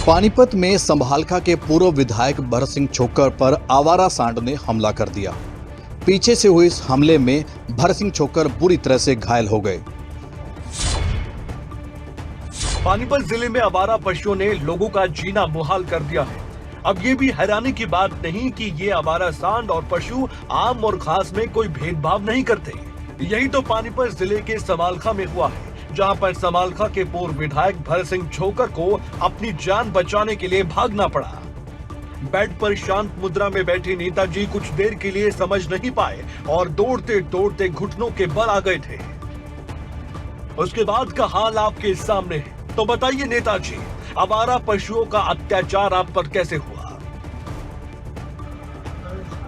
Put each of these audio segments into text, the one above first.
पानीपत में संभालखा के पूर्व विधायक भरत सिंह छोक्कर पर आवारा सांड ने हमला कर दिया। पीछे से हुए इस हमले में भरत सिंह छोक्कर बुरी तरह से घायल हो गए। पानीपत जिले में आवारा पशुओं ने लोगों का जीना मुहाल कर दिया है। अब ये भी हैरानी की बात नहीं कि ये आवारा सांड और पशु आम और खास में कोई भेदभाव नहीं करते। यही तो पानीपत जिले के संभालखा में हुआ है, जहां पर संभालखा के पूर्व विधायक भरत सिंह छोक्कर को अपनी जान बचाने के लिए भागना पड़ा। बेड पर शांत मुद्रा में बैठे नेताजी कुछ देर के लिए समझ नहीं पाए और दौड़ते दौड़ते घुटनों के बल आ गए थे। उसके बाद का हाल आपके सामने है। तो बताइए नेताजी, आवारा पशुओं का अत्याचार आप पर कैसे हुआ?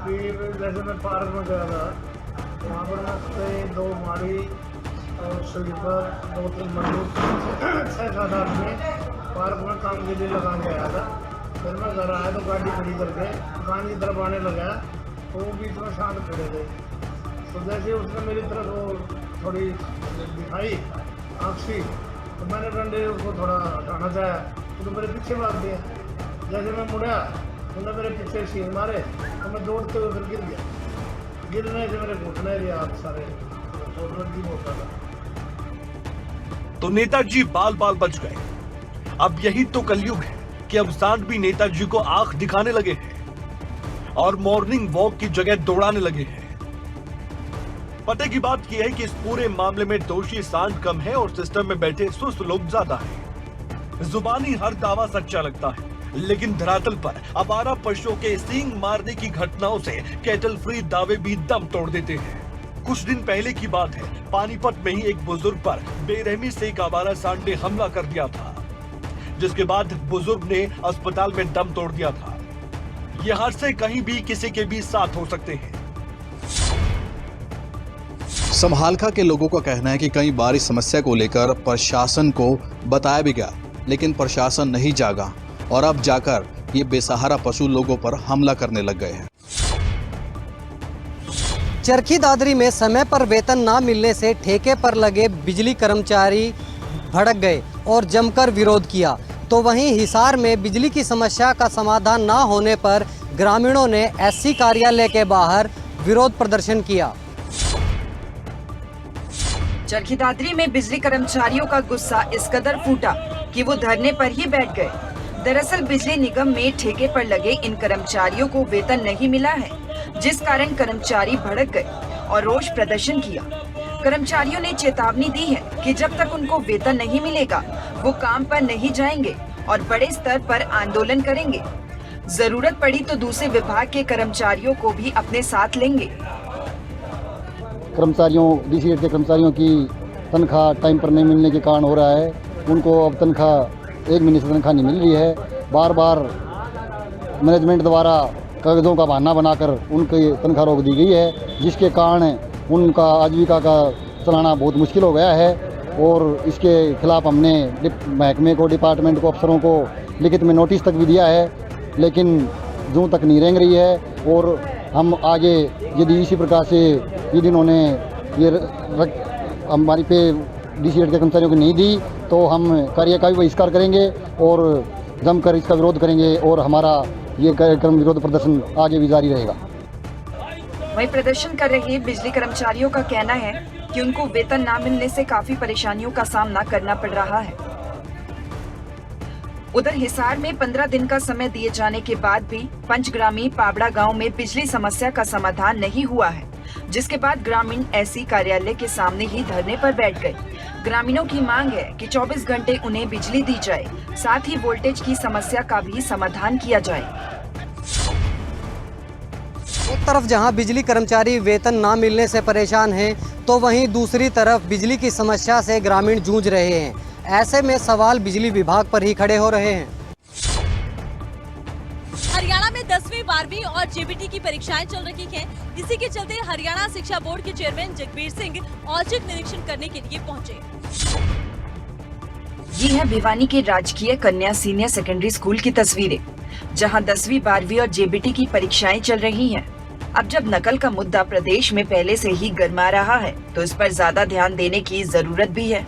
जैसे मैं पार्क में गया था, वहाँ पर मैं दो माड़ी और स्लीपर 2-3 मजदूर 6-7 आदमी पार्क में काम के लिए लगा के आया था। फिर मैं घर आया तो गाड़ी खड़ी करके दुकान की तरफ आने लगा तो वो बीच में शांत खड़े थे। तो जैसे उसने मेरी तरफ वो थोड़ी दिखाई आँख सी, तो मैंने डंडे उसको थोड़ा हटाना चाहा तो मेरे पीछे भाग दिया। जैसे मैं मुड़ा उन्होंने मेरे पीछे सीन मारे तो मैं दौड़ते हुए फिर गिर गया। गिरने से मेरे घुटने भी हाथ सारे होता था। तो नेताजी बाल बाल बच गए। अब यही तो कलयुग है कि अब सांड भी नेताजी को आंख दिखाने लगे हैं और मॉर्निंग वॉक की जगह दौड़ाने लगे हैं। पते की बात यह है कि इस पूरे मामले में दोषी सांड कम है और सिस्टम में बैठे सुस्त लोग ज्यादा हैं। जुबानी हर दावा सच्चा लगता है, लेकिन धरातल पर आवारा पशुओं के सींग मारने की घटनाओं से कैटल फ्री दावे भी दम तोड़ देते हैं। कुछ दिन पहले की बात है, पानीपत में ही एक बुजुर्ग पर बेरहमी से एक आवारा सांड ने हमला कर दिया था, जिसके बाद बुजुर्ग ने अस्पताल में दम तोड़ दिया था। ये हादसे कहीं भी किसी के भी साथ हो सकते हैं। संभालखा के लोगों का कहना है कि कई बार इस समस्या को लेकर प्रशासन को बताया भी गया, लेकिन प्रशासन नहीं जागा और अब जाकर ये बेसहारा पशु लोगों पर हमला करने लग गए हैं। चरखी दादरी में समय पर वेतन ना मिलने से ठेके पर लगे बिजली कर्मचारी भड़क गए और जमकर विरोध किया। तो वहीं हिसार में बिजली की समस्या का समाधान ना होने पर ग्रामीणों ने एससी कार्यालय के बाहर विरोध प्रदर्शन किया। चरखी दादरी में बिजली कर्मचारियों का गुस्सा इस कदर फूटा कि वो धरने पर ही बैठ गए। दरअसल बिजली निगम में ठेके पर लगे इन कर्मचारियों को वेतन नहीं मिला है, जिस कारण कर्मचारी भड़क गए और रोष प्रदर्शन किया। कर्मचारियों ने चेतावनी दी है कि जब तक उनको वेतन नहीं मिलेगा वो काम पर नहीं जाएंगे और बड़े स्तर पर आंदोलन करेंगे। जरूरत पड़ी तो दूसरे विभाग के कर्मचारियों को भी अपने साथ लेंगे। कर्मचारियों डीसीएड के कर्मचारियों की तनख्वाह टाइम पर नहीं मिलने के कारण हो रहा है। उनको अब तनख्वाह 1 महीने से तनख्वाह नहीं मिल रही है। बार बार मैनेजमेंट द्वारा कागजों का बहाना बनाकर उनकी तनख्वाह रोक दी गई है, जिसके कारण उनका आजीविका का चलाना बहुत मुश्किल हो गया है। और इसके खिलाफ हमने महकमे को, डिपार्टमेंट को, अफसरों को लिखित में नोटिस तक भी दिया है, लेकिन जूं तक नहीं रेंग रही है। और हम आगे यदि इसी प्रकार से यदि इन्होंने ये हमारी पे डीसीएड के कर्मचारियों को नहीं दी तो हम कार्य का भी बहिष्कार करेंगे और जमकर इसका विरोध करेंगे और हमारा ये कार्यक्रम विरोध प्रदर्शन आगे भी जारी रहेगा। वहीं प्रदर्शन कर रहे बिजली कर्मचारियों का कहना है कि उनको वेतन ना मिलने से काफी परेशानियों का सामना करना पड़ रहा है। उधर हिसार में 15 दिन का समय दिए जाने के बाद भी पंचग्रामी पाबड़ा गांव में बिजली समस्या का समाधान नहीं हुआ है, जिसके बाद ग्रामीण एससी कार्यालय के सामने ही धरने पर बैठ गए। ग्रामीणों की मांग है कि 24 घंटे उन्हें बिजली दी जाए, साथ ही वोल्टेज की समस्या का भी समाधान किया जाए। एक तरफ जहां बिजली कर्मचारी वेतन ना मिलने से परेशान हैं, तो वहीं दूसरी तरफ बिजली की समस्या से ग्रामीण जूझ रहे हैं। ऐसे में सवाल बिजली विभाग पर ही खड़े हो रहे हैं। हरियाणा में 10वीं 12वीं और जेबीटी की परीक्षाएं चल रही हैं। इसी के चलते हरियाणा शिक्षा बोर्ड के चेयरमैन जगबीर सिंह औचक निरीक्षण करने के लिए पहुंचे। ये है भिवानी के राजकीय कन्या सीनियर सेकेंडरी स्कूल की तस्वीरें, जहां 10वीं 12वीं और जेबीटी की परीक्षाएं चल रही हैं। अब जब नकल का मुद्दा प्रदेश में पहले से ही गर्मा रहा है, तो इस पर ज्यादा ध्यान देने की जरूरत भी है।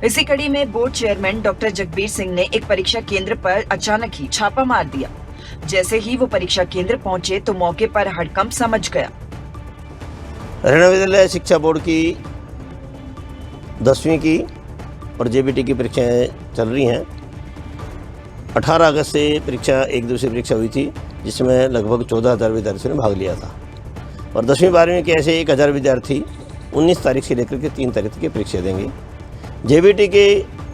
इसी कड़ी में board chairman doctor Jagbir Singh ने एक परीक्षा केंद्र पर अचानक ही छापा मार दिया। जैसे ही वो परीक्षा केंद्र पहुंचे तो मौके पर हड़कंप समझ गया। हरियाणा विद्यालय शिक्षा बोर्ड की 10वीं की और जेबीटी की परीक्षाएं चल रही हैं। 18 अगस्त से परीक्षा एक दिवसीय परीक्षा हुई थी, जिसमें लगभग 14,000 विद्यार्थियों ने भाग लिया था और 10वीं 12वीं के ऐसे 1,000 विद्यार्थी 19 तारीख से लेकर के 3 तारीख तक की परीक्षा देंगे। जेबीटी के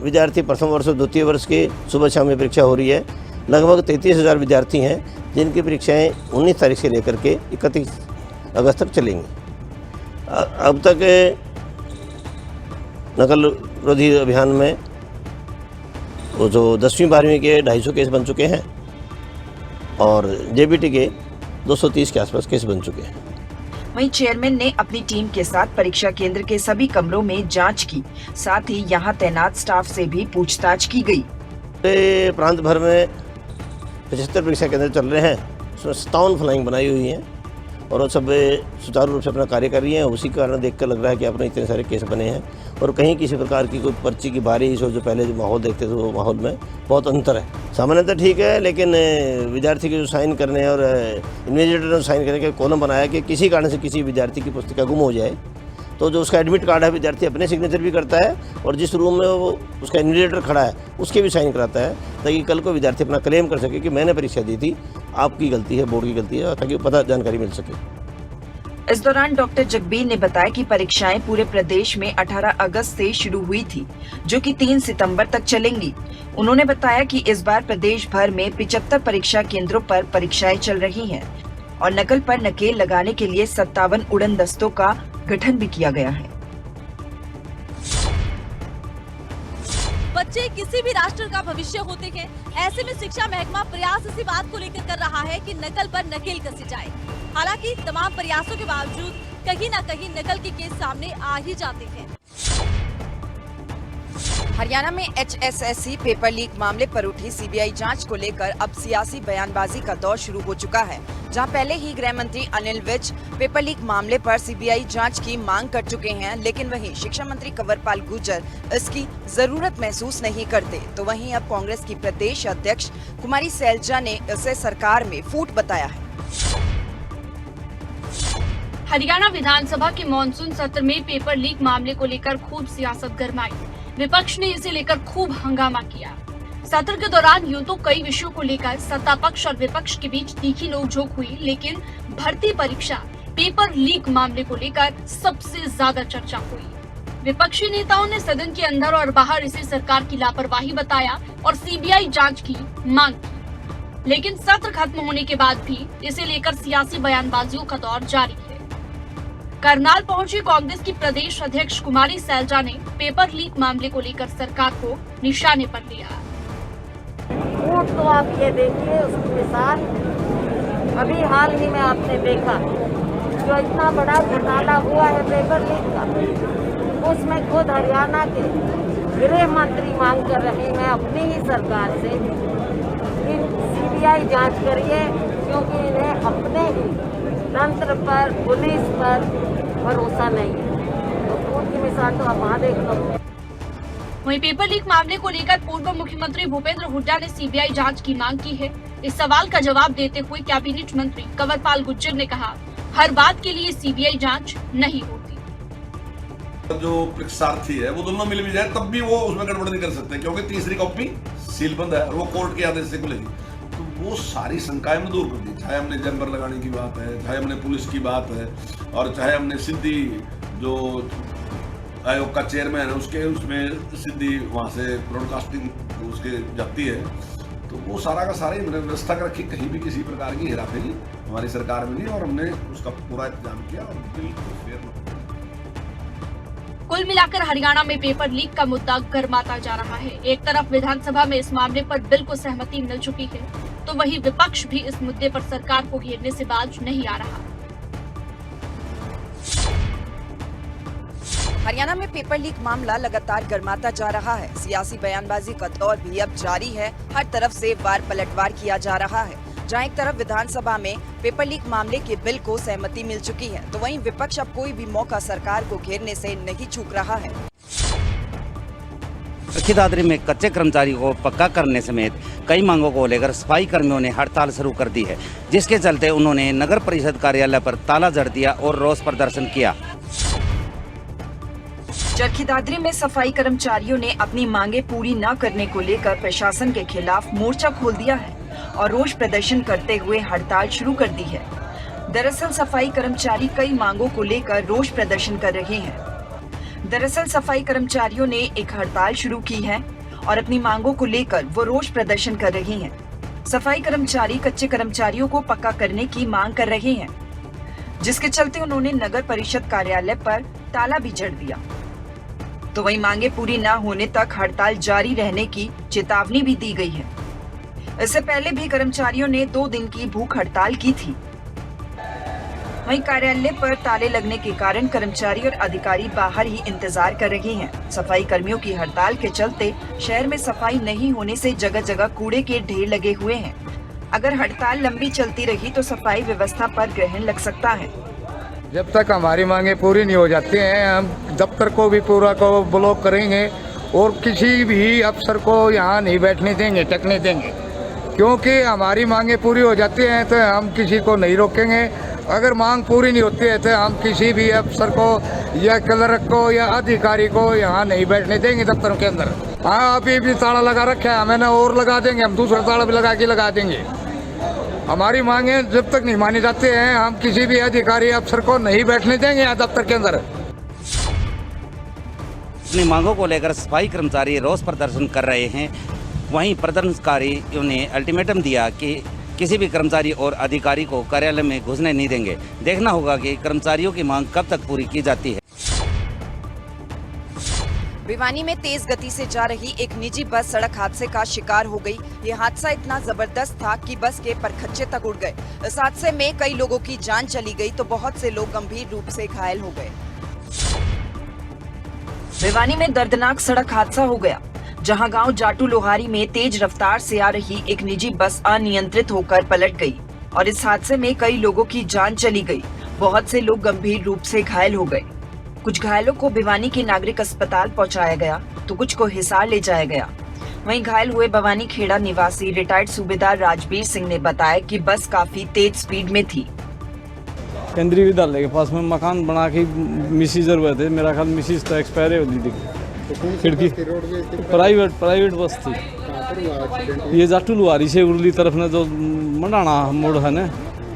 विद्यार्थी प्रथम वर्ष और द्वितीय वर्ष के सुबह शाम में परीक्षा हो रही है। लगभग 33,000 विद्यार्थी हैं जिनकी परीक्षाएं 19 तारीख से लेकर के 31 अगस्त तक चलेंगी। अब तक नकल विरोधी अभियान में वो जो 10वीं 12वीं के 250 केस बन चुके हैं और जेबीटी के 230 के आसपास केस बन चुके हैं। वहीं चेयरमैन ने अपनी टीम के साथ परीक्षा केंद्र के सभी कमरों में जांच की, साथ ही यहां तैनात स्टाफ से भी पूछताछ की गई। प्रांत भर में 75 परीक्षा केंद्र चल रहे हैं, उसमें 57 फ्लाइंग बनाई हुई हैं और वो सब सुचारू रूप से अपना कार्य कर रही हैं। उसी कारण देखकर लग रहा है कि अपने इतने सारे केस बने हैं और कहीं किसी प्रकार की कोई पर्ची की बारिश और जो पहले जो माहौल देखते थे वो माहौल में बहुत अंतर है। सामान्यतः ठीक है, लेकिन विद्यार्थी के जो साइन करने और इन्विजिलेटर ने साइन करने का कॉलम बनाया कि किसी कारण से किसी विद्यार्थी की पुस्तिका गुम हो जाए तो जो उसका एडमिट कार्ड है विद्यार्थी अपने सिग्नेचर भी करता है और जिस रूम में वो उसका इन्विजिलेटर खड़ा है उसके भी साइन कराता है, ताकि कल को विद्यार्थी अपना क्लेम कर सके कि मैंने परीक्षा दी थी, आपकी गलती है, बोर्ड की गलती है, ताकि पता जानकारी मिल सके। इस दौरान डॉक्टर जगबीर ने बताया कि परीक्षाएं पूरे प्रदेश में 18 अगस्त से शुरू हुई थी, जो कि 3 सितंबर तक चलेंगी। उन्होंने बताया कि इस बार प्रदेश भर में 75 परीक्षा केंद्रों पर परीक्षाएं चल रही हैं और नकल पर नकेल लगाने के लिए 57 उड़न दस्तों का गठन भी किया गया है। बच्चे किसी भी राष्ट्र का भविष्य होते हैं। ऐसे में शिक्षा महकमा प्रयास इसी बात को लेकर कर रहा है कि नकल पर नकेल कसी जाए। हालांकि तमाम प्रयासों के बावजूद कहीं न कहीं नकल के केस सामने आ ही जाते हैं। हरियाणा में HSSC पेपर लीक मामले पर उठी सीबीआई जांच को लेकर अब सियासी बयानबाजी का दौर शुरू हो चुका है, जहां पहले ही गृह मंत्री अनिल विज पेपर लीक मामले पर सीबीआई जांच की मांग कर चुके हैं, लेकिन वहीं शिक्षा मंत्री कंवरपाल गुर्जर इसकी जरूरत महसूस नहीं करते। तो वहीं अब कांग्रेस की प्रदेश अध्यक्ष कुमारी सैलजा ने इसे सरकार में फूट बताया है। हरियाणा विधानसभा के मॉनसून सत्र में पेपर लीक मामले को लेकर खूब सियासत गरमाई। विपक्ष ने इसे लेकर खूब हंगामा किया। सत्र के दौरान यूं तो कई विषयों को लेकर सत्ता पक्ष और विपक्ष के बीच तीखी नोकझोंक हुई, लेकिन भर्ती परीक्षा पेपर लीक मामले को लेकर सबसे ज्यादा चर्चा हुई। विपक्षी नेताओं ने सदन के अंदर और बाहर इसे सरकार की लापरवाही बताया और सीबीआई जांच की मांग की, लेकिन सत्र खत्म होने के बाद भी इसे लेकर सियासी बयानबाजियों का दौर जारी है। करनाल पहुंची कांग्रेस की प्रदेश अध्यक्ष कुमारी सैलजा ने पेपर लीक मामले को लेकर सरकार को निशाने पर लिया। तो आप ये देखिए, उसकी मिसाल अभी हाल ही में आपने देखा जो इतना बड़ा घोटाला हुआ है पेपर लीक का, उसमें खुद हरियाणा के गृह मंत्री मांग कर रहे हैं अपनी ही सरकार से कि सीबीआई जांच करिए, क्योंकि इन्हें अपने ही तंत्र पर, पुलिस पर भरोसा नहीं है। तो खुद की मिसाल तो आप वहाँ देख लो। वहीं पेपर लीक मामले को लेकर पूर्व मुख्यमंत्री भूपेंद्र हुड्डा ने सीबीआई जांच की मांग की है। इस सवाल का जवाब देते हुए कैबिनेट मंत्री कंवरपाल गुर्जर ने कहा, हर बात के लिए सीबीआई जांच नहीं होती। जो परीक्षार्थी है वो दोनों मिल भी जाए तब भी वो उसमें गड़बड़ नहीं कर सकते, क्योंकि तीसरी कॉपी सीलबंद है और वो कोर्ट के आदेश से खुलेगी। तो वो सारी शंकाएं हमने दूर कर दी, चाहे हमने जंपर लगाने की बात है, चाहे हमने पुलिस की बात है और चाहे हमने सिद्धि जो आयोग का चेयरमैन है उसमें सिद्धि वहाँ से ब्रॉडकास्टिंग उसके जाती है, तो वो सारा का सारा हमने व्यवस्था कर रखी, कहीं भी किसी प्रकार की हेराफेरी हमारी सरकार में नहीं और हमने उसका पूरा इंतजाम किया और बिल्कुल फेयर। कुल मिलाकर हरियाणा में पेपर लीक का मुद्दा गर्माता जा रहा है। एक तरफ विधानसभा में इस मामले पर बिल को सहमति मिल चुकी है, तो वहीं विपक्ष भी इस मुद्दे पर सरकार को घेरने से बाज नहीं आ रहा। हरियाणा में पेपर लीक मामला लगातार गर्माता जा रहा है। सियासी बयानबाजी का दौर भी अब जारी है। हर तरफ से वार पलटवार किया जा रहा है। जहां एक तरफ विधानसभा में पेपर लीक मामले के बिल को सहमति मिल चुकी है, तो वहीं विपक्ष अब कोई भी मौका सरकार को घेरने से नहीं चूक रहा है। चरखी दादरी में कच्चे कर्मचारियों को पक्का करने समेत कई मांगों को लेकर सफाई कर्मियों ने हड़ताल शुरू कर दी है, जिसके चलते उन्होंने नगर परिषद कार्यालय पर ताला जड़ दिया और रोष प्रदर्शन किया। चरखी दादरी में सफाई कर्मचारियों ने अपनी मांगे पूरी न करने को लेकर प्रशासन के खिलाफ मोर्चा खोल दिया है और रोष प्रदर्शन करते हुए हड़ताल शुरू कर दी है। दरअसल सफाई कर्मचारी कई मांगों को लेकर रोष प्रदर्शन कर रहे हैं। दरअसल सफाई कर्मचारियों ने एक हड़ताल शुरू की है और अपनी मांगों को लेकर वो रोष प्रदर्शन कर रहे हैं। सफाई कर्मचारी कच्चे कर्मचारियों को पक्का करने की मांग कर रहे हैं, जिसके चलते उन्होंने नगर परिषद कार्यालय पर ताला भी जड़ दिया। तो वहीं मांगे पूरी न होने तक हड़ताल जारी रहने की चेतावनी भी दी गई है। इससे पहले भी कर्मचारियों ने 2 दिन की भूख हड़ताल की थी। वहीं कार्यालय पर ताले लगने के कारण कर्मचारी और अधिकारी बाहर ही इंतजार कर रहे हैं। सफाई कर्मियों की हड़ताल के चलते शहर में सफाई नहीं होने से जगह जगह कूड़े के ढेर लगे हुए हैं। अगर हड़ताल लंबी चलती रही तो सफाई व्यवस्था पर ग्रहण लग सकता है। जब तक हमारी मांगे पूरी नहीं हो जाती हैं, हम दफ्तर को भी पूरा को ब्लॉक करेंगे और किसी भी अफसर को यहाँ नहीं बैठने देंगे, टकने देंगे, क्योंकि हमारी मांगे पूरी हो जाती हैं तो हम किसी को नहीं रोकेंगे। अगर मांग पूरी नहीं होती है तो हम किसी भी अफसर को या क्लर्क को या अधिकारी को यहाँ नहीं बैठने देंगे दफ्तरों के अंदर। हाँ, अभी भी ताला लगा रखा है, मैंने और लगा देंगे, हम दूसरा ताला भी लगा देंगे। हमारी मांगे जब तक नहीं मानी जाती हैं, हम किसी भी अधिकारी अफसर को नहीं बैठने देंगे यहाँ दफ्तर के अंदर। अपनी मांगों को लेकर सफाई कर्मचारी रोष प्रदर्शन कर रहे हैं। वहीं प्रदर्शनकारियों ने अल्टीमेटम दिया कि किसी भी कर्मचारी और अधिकारी को कार्यालय में घुसने नहीं देंगे। देखना होगा कि कर्मचारियों की मांग कब तक पूरी की जाती है। भिवानी में तेज गति से जा रही एक निजी बस सड़क हादसे का शिकार हो गई। ये हादसा इतना जबरदस्त था कि बस के परखच्चे तक उड़ गए। इस हादसे में कई लोगों की जान चली गई तो बहुत से लोग गंभीर रूप से घायल हो गए। भिवानी में दर्दनाक सड़क हादसा हो गया, जहां गांव जाटू लोहारी में तेज रफ्तार से आ रही एक निजी बस अनियंत्रित होकर पलट गई और इस हादसे में कई लोगों की जान चली गई। बहुत से लोग गंभीर रूप से घायल हो गए। कुछ घायलों को भिवानी के नागरिक अस्पताल पहुंचाया गया तो कुछ को हिसार ले जाया गया। वहीं घायल हुए भवानी खेड़ा निवासी रिटायर्ड सूबेदार राजवीर सिंह ने बताया कि बस काफी तेज स्पीड में थी। केंद्रीय विद्यालय के पास में मकान बना के मिसिज हुए थे, मेरा ख्याल मिसिज तो एक्सपायर हो गई थी। खिड़की प्राइवेट बस थी। ये जाटू लुहारी से उर्ली तरफ ने जो मंडाना मोड़ है ना,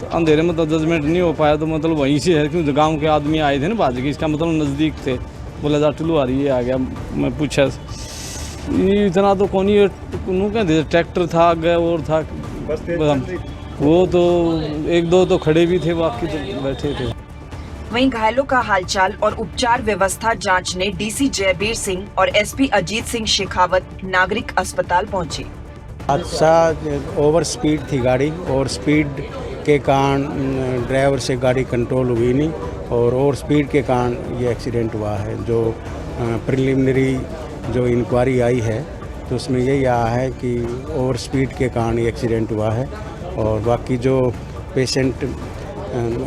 तो अंधेरे में तो जजमेंट नहीं हो पाया, तो मतलब वहीं से है क्योंकि गांव के आदमी आए थे ना बाज के, इसका मतलब नज़दीक थे। बोला जाटू लुहारी ये आ गया। मैं पूछा इतना तो कौन ये कहते ट्रैक्टर था आगे और था, वो तो 1-2 तो खड़े भी थे, बाकी तो बैठे थे। वहीं घायलों का हालचाल और उपचार व्यवस्था जांचने डीसी जयबीर सिंह और एसपी अजीत सिंह शेखावत नागरिक अस्पताल पहुंचे। हादसा ओवर स्पीड थी गाड़ी और स्पीड के कारण ड्राइवर से गाड़ी कंट्रोल हुई नहीं और ओवर स्पीड के कारण ये एक्सीडेंट हुआ है। जो प्रिलिमिनरी जो इंक्वायरी आई है तो उसमें यही आया है कि ओवर स्पीड के कारण ये एक्सीडेंट हुआ है और बाकी जो पेशेंट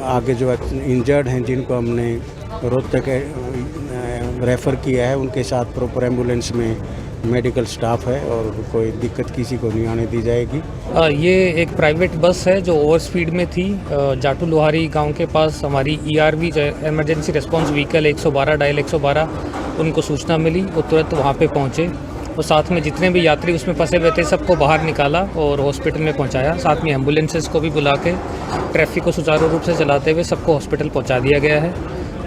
आगे जो इंजर्ड हैं जिनको हमने रोहतक रेफ़र किया है, उनके साथ प्रॉपर एम्बुलेंस में मेडिकल स्टाफ है और कोई दिक्कत किसी को नहीं आने दी जाएगी। ये एक प्राइवेट बस है जो ओवर स्पीड में थी। जाटू लोहारी गांव के पास हमारी ERV emergency response vehicle 112 dial 112 उनको सूचना मिली, वो तुरंत वहाँ पे पहुँचे और साथ में जितने भी यात्री उसमें फंसे हुए थे सबको बाहर निकाला और हॉस्पिटल में पहुंचाया। साथ में एम्बुलेंसेस को भी बुला के ट्रैफिक को सुचारू रूप से चलाते हुए सबको हॉस्पिटल पहुंचा दिया गया है।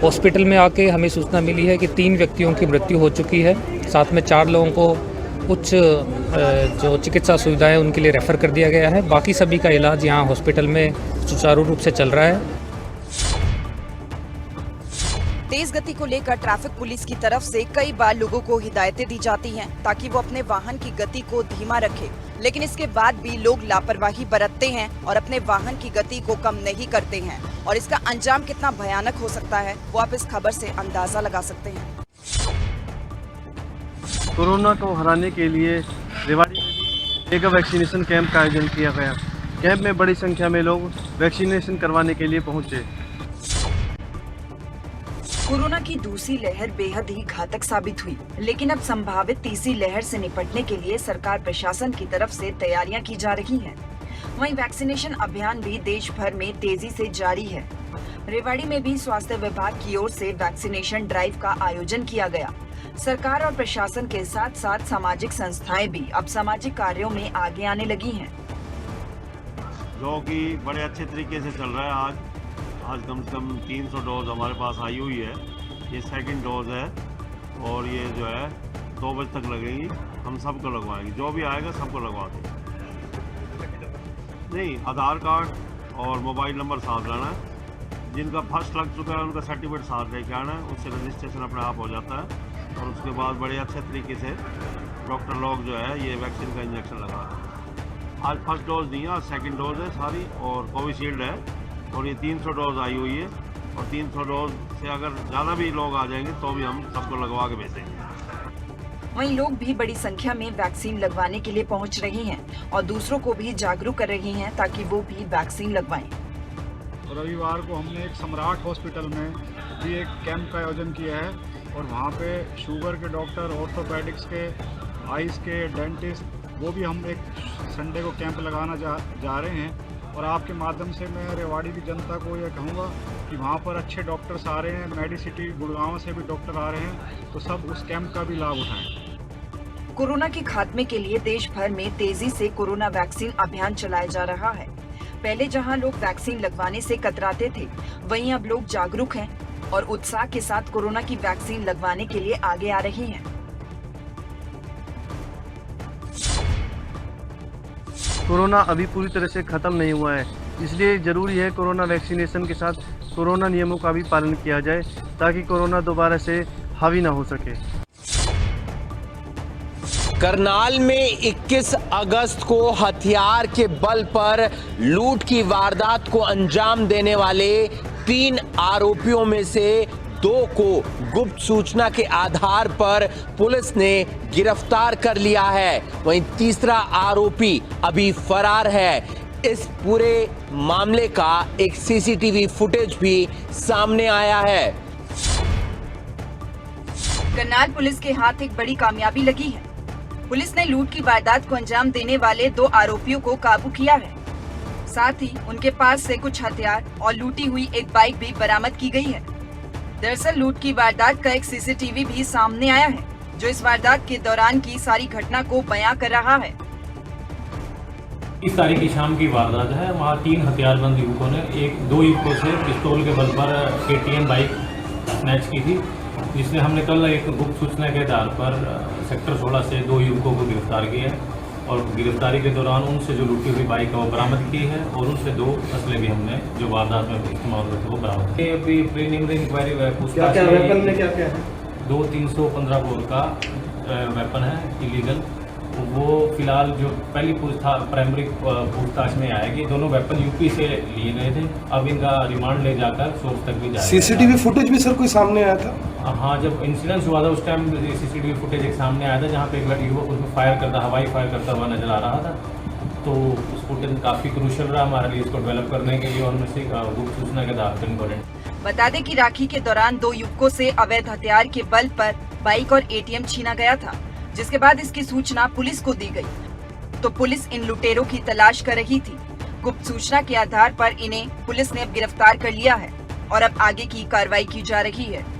हॉस्पिटल में आके हमें सूचना मिली है कि 3 व्यक्तियों की मृत्यु हो चुकी है। साथ में 4 लोगों को उच्च जो चिकित्सा सुविधाएं उनके लिए रेफ़र कर दिया गया है। बाकी सभी का इलाज यहाँ हॉस्पिटल में सुचारू रूप से चल रहा है। तेज गति को लेकर ट्रैफिक पुलिस की तरफ से कई बार लोगों को हिदायतें दी जाती हैं ताकि वो अपने वाहन की गति को धीमा रखें, लेकिन इसके बाद भी लोग लापरवाही बरतते हैं और अपने वाहन की गति को कम नहीं करते हैं और इसका अंजाम कितना भयानक हो सकता है वो आप इस खबर से अंदाजा लगा सकते हैं। कोरोना को हराने के लिए रेवाड़ी में मेगा वैक्सीनेशन कैंप का आयोजन किया गया। कैंप में बड़ी संख्या में लोग वैक्सीनेशन करवाने के लिए पहुंचे। कोरोना की दूसरी लहर बेहद ही घातक साबित हुई, लेकिन अब संभावित तीसरी लहर से निपटने के लिए सरकार प्रशासन की तरफ से तैयारियां की जा रही हैं। वहीं वैक्सीनेशन अभियान भी देश भर में तेजी से जारी है। रेवाड़ी में भी स्वास्थ्य विभाग की ओर से वैक्सीनेशन ड्राइव का आयोजन किया गया। सरकार और प्रशासन के साथ साथ सामाजिक संस्थाएं भी अब सामाजिक कार्यों में आगे आने लगी हैं, जो कि बड़े अच्छे तरीके से चल रहा है। आज कम से कम 300 डोज हमारे पास आई हुई है। ये सेकंड डोज है और ये जो है 2 बजे तक लगेगी। हम सबको लगवाएंगे, जो भी आएगा सबको लगवा देंगे। नहीं, आधार कार्ड और मोबाइल नंबर साथ लाना है। जिनका फर्स्ट लग चुका है उनका सर्टिफिकेट साथ लेके आना है, उससे रजिस्ट्रेशन अपने आप हो जाता है। और उसके बाद बड़े अच्छे तरीके से डॉक्टर लोग जो है ये वैक्सीन का इंजेक्शन लगा रहे हैं। आज फर्स्ट डोज नहीं है, आज सेकंड डोज है सारी, और कोविशील्ड है। और ये 300 डोज आई हुई है, और 300 डोज से अगर ज़्यादा भी लोग आ जाएंगे तो भी हम सबको लगवा के भेजेंगे। वहीं लोग भी बड़ी संख्या में वैक्सीन लगवाने के लिए पहुंच रहे हैं और दूसरों को भी जागरूक कर रही हैं ताकि वो भी वैक्सीन लगवाएं। रविवार को हमने एक सम्राट हॉस्पिटल में भी एक कैंप का आयोजन किया है और वहाँ पे शुगर के डॉक्टर, ऑर्थोपेडिक्स के, आइस के, डेंटिस्ट, वो भी हम एक संडे को कैंप लगाना जा रहे हैं। और आपके माध्यम से मैं रेवाड़ी की जनता को यह कहूँगा कि वहाँ पर अच्छे डॉक्टर्स आ रहे हैं, मेडिसिटी गुड़गांव से भी डॉक्टर आ रहे हैं, तो सब उस कैंप का भी लाभ उठाएं। कोरोना के खात्मे के लिए देश भर में तेजी से कोरोना वैक्सीन अभियान चलाया जा रहा है। पहले जहां लोग वैक्सीन लगवाने से कतराते थे, वहीं अब लोग जागरूक हैं और उत्साह के साथ कोरोना की वैक्सीन लगवाने के लिए आगे आ रही हैं। कोरोना अभी पूरी तरह से ख़त्म नहीं हुआ है, इसलिए ज़रूरी है कोरोना वैक्सीनेशन के साथ कोरोना नियमों का भी पालन किया जाए ताकि कोरोना दोबारा से हावी ना हो सके। करनाल में 21 अगस्त को हथियार के बल पर लूट की वारदात को अंजाम देने वाले 3 आरोपियों में से 2 को गुप्त सूचना के आधार पर पुलिस ने गिरफ्तार कर लिया है। वहीं तीसरा आरोपी अभी फरार है। इस पूरे मामले का एक सीसीटीवी फुटेज भी सामने आया है। करनाल पुलिस के हाथ एक बड़ी कामयाबी लगी है। पुलिस ने लूट की वारदात को अंजाम देने वाले 2 आरोपियों को काबू किया है। साथ ही उनके पास से कुछ हथियार और लूटी हुई एक बाइक भी बरामद की गई है। दरअसल लूट की वारदात का एक सीसीटीवी भी सामने आया है, जो इस वारदात के दौरान की सारी घटना को बयां कर रहा है। 30 तारीख की शाम की वारदात है। वहाँ 3 हथियारबंद युवकों ने 2 युवकों से पिस्तौल के बल पर KTM बाइक स्नैच की थी, जिसमें हमने कल एक गुप्त सूचना के आधार पर सेक्टर 16 से 2 युवकों को गिरफ्तार किया है और गिरफ्तारी के दौरान उनसे जो लूटी हुई बाइक है वो बरामद की है और उनसे 2 असले भी हमने जो वारदात में इस्तेमाल हुए थे वो बरामद किए। अभी प्रीलिमिनरी इंक्वायरी पूछताछ है। 2 315 बोर का वेपन है इलीगल, वो फिलहाल जो पहली प्राइमरी पूछताछ में आएगी। दोनों वेपन यूपी से लिए गए थे। अब इनका रिमांड ले जाकर सोर्स तक भी जाएगा। सीसीटीवी फुटेज भी सर कोई सामने आया था? हाँ, जब इंसिडेंस हुआ था उस टाइम सीसीटीवी फुटेज एक सामने आया था जहाँ पे एक युवक उसमें हवाई फायर करता हुआ नजर आ रहा था। तो उस फुटेज काफ़ी क्रूशल रहा हमारे लिए इसको डेवलप करने के लिए और उनमें से गुप्त सूचना के आधार पर इम्पोर्टेंट। बता दें कि राखी के दौरान 2 युवकों से अवैध हथियार के बल पर बाइक और ATM छीना गया था, जिसके बाद इसकी सूचना पुलिस को दी गई। तो पुलिस इन लुटेरों की तलाश कर रही थी। गुप्त सूचना के आधार पर इन्हें पुलिस ने अब गिरफ्तार कर लिया है और अब आगे की कार्रवाई की जा रही है।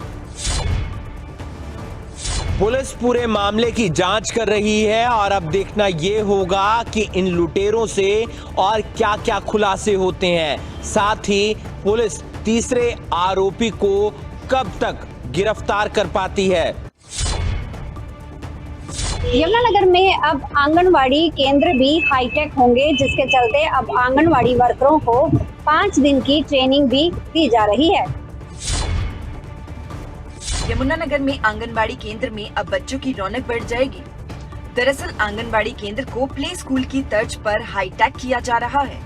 पुलिस पूरे मामले की जांच कर रही है और अब देखना ये होगा कि इन लुटेरों से और क्या क्या खुलासे होते हैं। साथ ही पुलिस तीसरे आरोपी को कब तक गिरफ्तार कर पाती है। यमुनानगर में अब आंगनवाड़ी केंद्र भी हाईटेक होंगे, जिसके चलते अब आंगनवाड़ी वर्करों को 5 दिन की ट्रेनिंग भी दी जा रही है। यमुनानगर में आंगनबाड़ी केंद्र में अब बच्चों की रौनक बढ़ जाएगी। दरअसल आंगनबाड़ी केंद्र को प्ले स्कूल की तर्ज पर हाईटेक किया जा रहा है,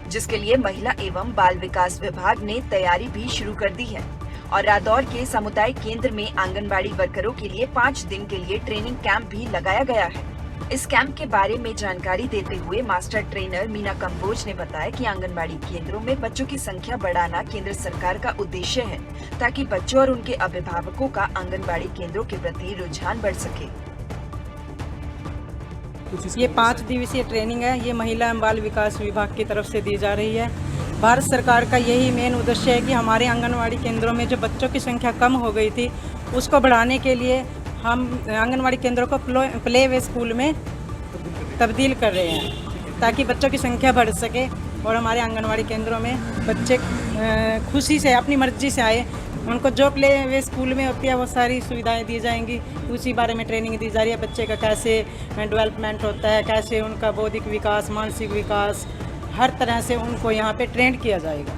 जिसके लिए महिला एवं बाल विकास विभाग ने तैयारी भी शुरू कर दी है और रादौर के सामुदायिक केंद्र में आंगनबाड़ी वर्करों के लिए 5 दिन के लिए ट्रेनिंग कैंप भी लगाया गया है। इस कैंप के बारे में जानकारी देते हुए मास्टर ट्रेनर मीना कंबोज ने बताया कि आंगनबाड़ी केंद्रों में बच्चों की संख्या बढ़ाना केंद्र सरकार का उद्देश्य है, ताकि बच्चों और उनके अभिभावकों का आंगनबाड़ी केंद्रों के प्रति रुझान बढ़ सके। ये 5 दिवसीय ट्रेनिंग है, ये महिला एवं बाल विकास विभाग की तरफ से दी जा रही है। भारत सरकार का यही मेन उद्देश्य है कि हमारे आंगनवाड़ी केंद्रों में जो बच्चों की संख्या कम हो गई थी, उसको बढ़ाने के लिए हम आंगनवाड़ी केंद्रों को प्ले वे स्कूल में तब्दील कर रहे हैं, ताकि बच्चों की संख्या बढ़ सके और हमारे आंगनवाड़ी केंद्रों में बच्चे खुशी से अपनी मर्जी से आए। उनको जो प्ले वे स्कूल में होती है वो सारी सुविधाएं दी जाएंगी, उसी बारे में ट्रेनिंग दी जा रही है। बच्चे का कैसे डेवलपमेंट होता है, कैसे उनका बौद्धिक विकास, मानसिक विकास, हर तरह से उनको यहाँ पे ट्रेंड किया जाएगा।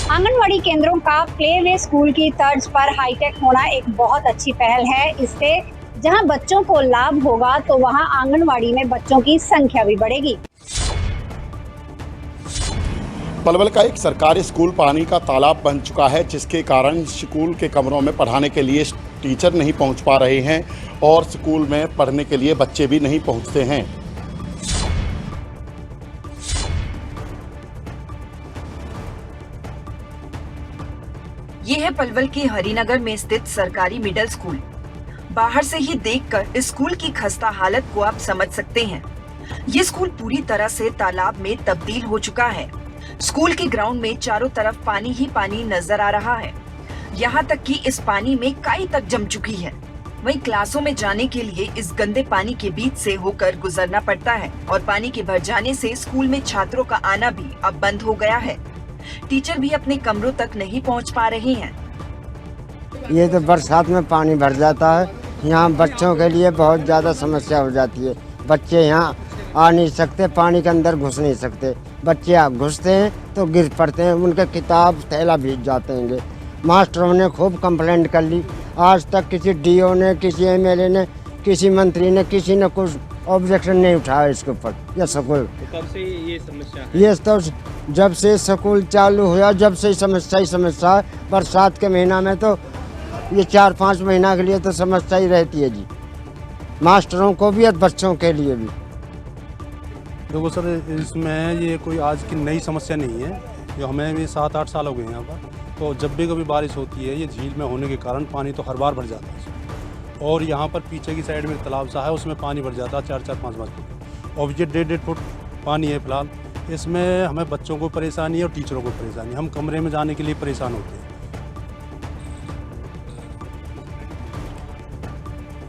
आंगनवाड़ी केंद्रों का प्ले वे स्कूल की तर्ज पर हाईटेक होना एक बहुत अच्छी पहल है। इससे जहां बच्चों को लाभ होगा तो वहां आंगनवाड़ी में बच्चों की संख्या भी बढ़ेगी। पलवल का एक सरकारी स्कूल पानी का तालाब बन चुका है, जिसके कारण स्कूल के कमरों में पढ़ाने के लिए टीचर नहीं पहुंच पा रहे हैं और स्कूल में पढ़ने के लिए बच्चे भी नहीं पहुंचते हैं। ये है पलवल के हरिनगर में स्थित सरकारी मिडिल स्कूल। बाहर से ही देखकर इस स्कूल की खस्ता हालत को आप समझ सकते हैं। ये स्कूल पूरी तरह से तालाब में तब्दील हो चुका है। स्कूल के ग्राउंड में चारों तरफ पानी ही पानी नजर आ रहा है। यहाँ तक कि इस पानी में काई तक जम चुकी है। वहीं क्लासों में जाने के लिए इस गंदे पानी के बीच से होकर गुजरना पड़ता है और पानी के भर जाने से स्कूल में छात्रों का आना भी अब बंद हो गया है। टीचर भी अपने कमरों तक नहीं पहुंच पा रहे हैं। ये तो बरसात में पानी भर जाता है, यहाँ बच्चों के लिए बहुत ज़्यादा समस्या हो जाती है। बच्चे यहाँ आ नहीं सकते, पानी के अंदर घुस नहीं सकते। बच्चे आप घुसते हैं तो गिर पड़ते हैं, उनके किताब थैला भीग जाते हैं। मास्टरों ने खूब कंप्लेंट कर ली, आज तक किसी डीओ ने, किसी एमएलए ने, किसी मंत्री ने, किसी ने कुछ ऑब्जेक्शन नहीं उठाया इसके ऊपर। यह स्कूल कब से ये समस्या है? ये तो जब से स्कूल चालू हुआ, जब से समस्या ही समस्या है। बरसात के महीना में तो ये 4-5 महीना के लिए तो समस्या ही रहती है जी, मास्टरों को भी और बच्चों के लिए भी। देखो सर, इसमें ये कोई आज की नई समस्या नहीं है, ये हमें भी 7-8 साल हो गए यहाँ पर। तो जब भी कभी बारिश होती है, ये झील में होने के कारण पानी तो हर बार भर जाता है। और यहाँ पर पीछे की साइड में तालाब सा है, उसमें पानी भर जाता है 4-4, 5-5 फुट। और ये 1.5 फुट पानी है फिलहाल। इसमें हमें बच्चों को परेशानी है और टीचरों को परेशानी है। हम कमरे में जाने के लिए परेशान होते हैं।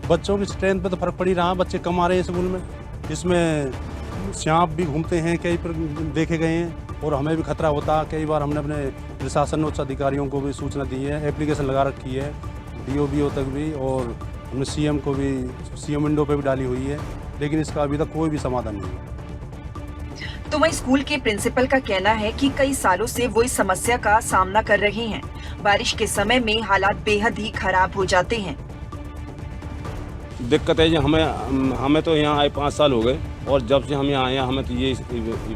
बच्चों की स्ट्रेंथ पे तो फर्क पड़ ही रहा है, बच्चे कम आ रहे हैं स्कूल में। इसमें सांप भी घूमते हैं, कई पर देखे गए हैं और हमें भी खतरा होता है। कई बार हमने अपने प्रशासन उच्च अधिकारियों को भी सूचना दी है, एप्लीकेशन लगा रखी है DO तक भी, और हमने CM को भी, CM विंडो पे भी डाली हुई है, लेकिन इसका अभी तक कोई भी समाधान नहीं है। तो वहीं स्कूल के प्रिंसिपल का कहना है कि कई सालों से वो इस समस्या का सामना कर रहे हैं। बारिश के समय में हालात बेहद ही खराब हो जाते हैं। दिक्कत है जी, हमें तो यहाँ आए 5 साल हो गए और जब से हम यहाँ आए हैं हमें तो ये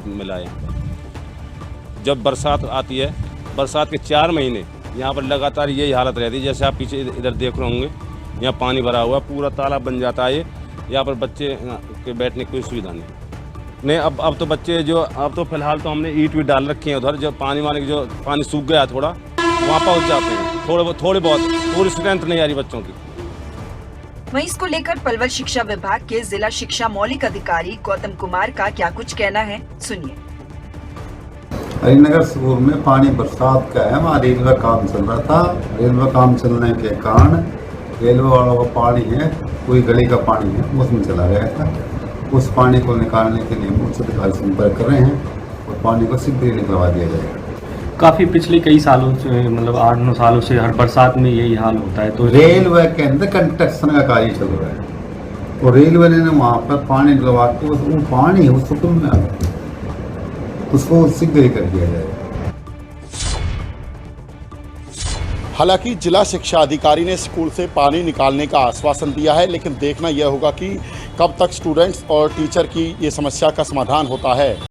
मिला है। जब बरसात आती है, बरसात के 4 महीने यहाँ पर लगातार यही हालत रहती है। जैसे आप पीछे इधर देख रहे होंगे, यहाँ पानी भरा हुआ, पूरा तालाब बन जाता है। यहाँ पर बच्चे के बैठने की कोई सुविधा नहीं। अब तो बच्चे जो, अब तो फिलहाल तो हमने ईंट भी डाल रखी है उधर, जो पानी वाले जो पानी सूख गया थोड़ा, वहाँ पहुँच जाते हैं थोड़े बहुत, पूरी स्ट्रेंथ नहीं आ रही बच्चों की। वहीं इसको लेकर पलवल शिक्षा विभाग के जिला शिक्षा मौलिक अधिकारी गौतम कुमार का क्या कुछ कहना है, सुनिए। हरिनगर स्कूल में पानी बरसात का है, वहाँ रेलवे काम चल रहा था। रेलवे काम चलने के कारण रेलवे वालों का पानी है, पूरी गली का पानी है, उसमें चला गया था। उस पानी को निकालने के लिए उच्च अधिकारी संपर्क कर रहे हैं और पानी को शीघ्र निकलवा दिया जाएगा। काफ़ी पिछले कई सालों से, मतलब 8-9 सालों से हर बरसात में यही हाल होता है। तो रेलवे के अंदर कंस्ट्रक्शन का कार्य चल रहा है और रेलवे ने वहाँ पर पानी डलवा के वो पानी उस हुक्म में आ गया, उसको शीघ्र कर दिया जाएगा। हालांकि जिला शिक्षा अधिकारी ने स्कूल से पानी निकालने का आश्वासन दिया है, लेकिन देखना यह होगा कि कब तक स्टूडेंट्स और टीचर की ये समस्या का समाधान होता है।